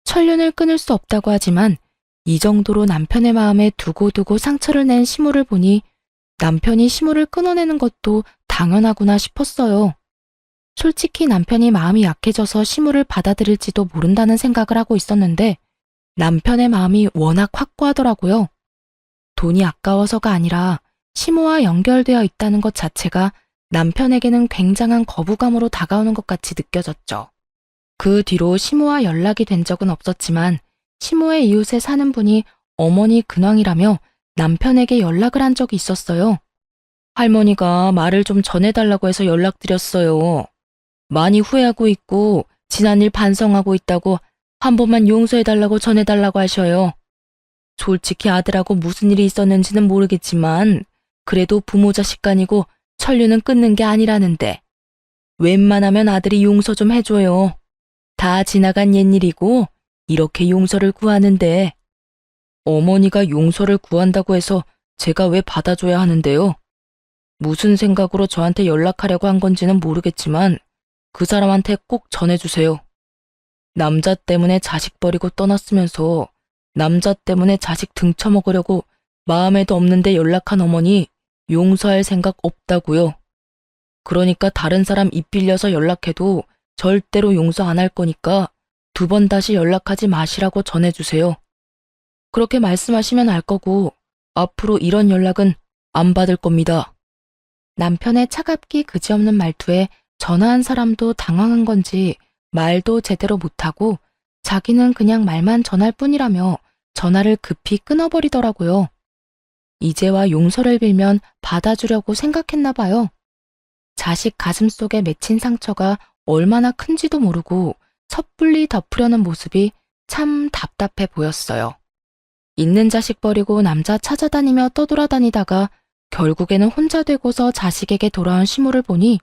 천륜을 끊을 수 없다고 하지만 이 정도로 남편의 마음에 두고두고 상처를 낸 시모를 보니 남편이 시모를 끊어내는 것도 당연하구나 싶었어요. 솔직히 남편이 마음이 약해져서 시모를 받아들일지도 모른다는 생각을 하고 있었는데 남편의 마음이 워낙 확고하더라고요. 돈이 아까워서가 아니라 시모와 연결되어 있다는 것 자체가 남편에게는 굉장한 거부감으로 다가오는 것 같이 느껴졌죠. 그 뒤로 시모와 연락이 된 적은 없었지만 시모의 이웃에 사는 분이 어머니 근황이라며 남편에게 연락을 한 적이 있었어요. 할머니가 말을 좀 전해달라고 해서 연락드렸어요. 많이 후회하고 있고 지난 일 반성하고 있다고 한 번만 용서해달라고 전해달라고 하셔요. 솔직히 아들하고 무슨 일이 있었는지는 모르겠지만 그래도 부모 자식 간이고 천류는 끊는 게 아니라는데 웬만하면 아들이 용서 좀 해줘요. 다 지나간 옛일이고 이렇게 용서를 구하는데 어머니가 용서를 구한다고 해서 제가 왜 받아줘야 하는데요? 무슨 생각으로 저한테 연락하려고 한 건지는 모르겠지만 그 사람한테 꼭 전해주세요. 남자 때문에 자식 버리고 떠났으면서 남자 때문에 자식 등쳐먹으려고 마음에도 없는데 연락한 어머니 용서할 생각 없다고요. 그러니까 다른 사람 입 빌려서 연락해도 절대로 용서 안 할 거니까 2번 다시 연락하지 마시라고 전해주세요. 그렇게 말씀하시면 알 거고 앞으로 이런 연락은 안 받을 겁니다. 남편의 차갑기 그지없는 말투에 전화한 사람도 당황한 건지 말도 제대로 못하고 자기는 그냥 말만 전할 뿐이라며 전화를 급히 끊어버리더라고요. 이제와 용서를 빌면 받아주려고 생각했나 봐요. 자식 가슴 속에 맺힌 상처가 얼마나 큰지도 모르고 섣불리 덮으려는 모습이 참 답답해 보였어요. 있는 자식 버리고 남자 찾아다니며 떠돌아다니다가 결국에는 혼자 되고서 자식에게 돌아온 시모를 보니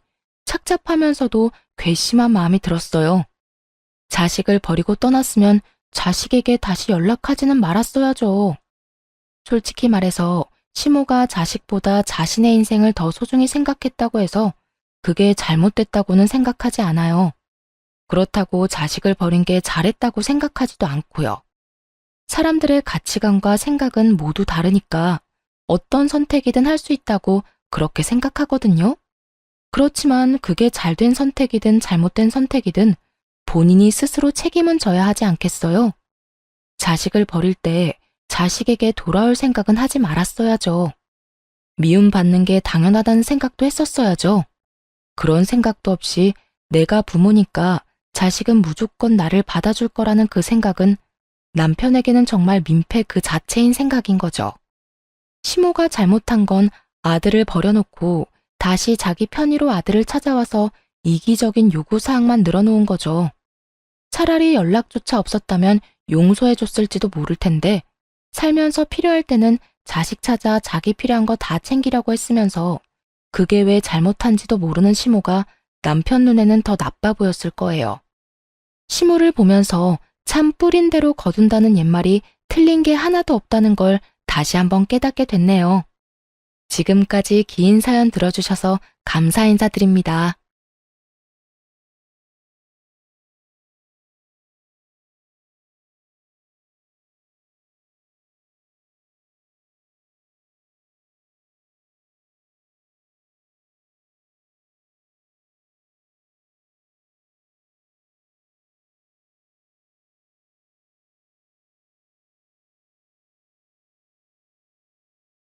착잡하면서도 괘씸한 마음이 들었어요. 자식을 버리고 떠났으면 자식에게 다시 연락하지는 말았어야죠. 솔직히 말해서 시모가 자식보다 자신의 인생을 더 소중히 생각했다고 해서 그게 잘못됐다고는 생각하지 않아요. 그렇다고 자식을 버린 게 잘했다고 생각하지도 않고요. 사람들의 가치관과 생각은 모두 다르니까 어떤 선택이든 할 수 있다고 그렇게 생각하거든요. 그렇지만 그게 잘된 선택이든 잘못된 선택이든 본인이 스스로 책임은 져야 하지 않겠어요? 자식을 버릴 때 자식에게 돌아올 생각은 하지 말았어야죠. 미움받는 게 당연하다는 생각도 했었어야죠. 그런 생각도 없이 내가 부모니까 자식은 무조건 나를 받아줄 거라는 그 생각은 남편에게는 정말 민폐 그 자체인 생각인 거죠. 시모가 잘못한 건 아들을 버려놓고 다시 자기 편의로 아들을 찾아와서 이기적인 요구사항만 늘어놓은 거죠. 차라리 연락조차 없었다면 용서해줬을지도 모를 텐데 살면서 필요할 때는 자식 찾아 자기 필요한 거 다 챙기려고 했으면서 그게 왜 잘못한지도 모르는 시모가 남편 눈에는 더 나빠 보였을 거예요. 시모를 보면서 참 뿌린 대로 거둔다는 옛말이 틀린 게 하나도 없다는 걸 다시 한번 깨닫게 됐네요. 지금까지 긴 사연 들어주셔서 감사 인사드립니다.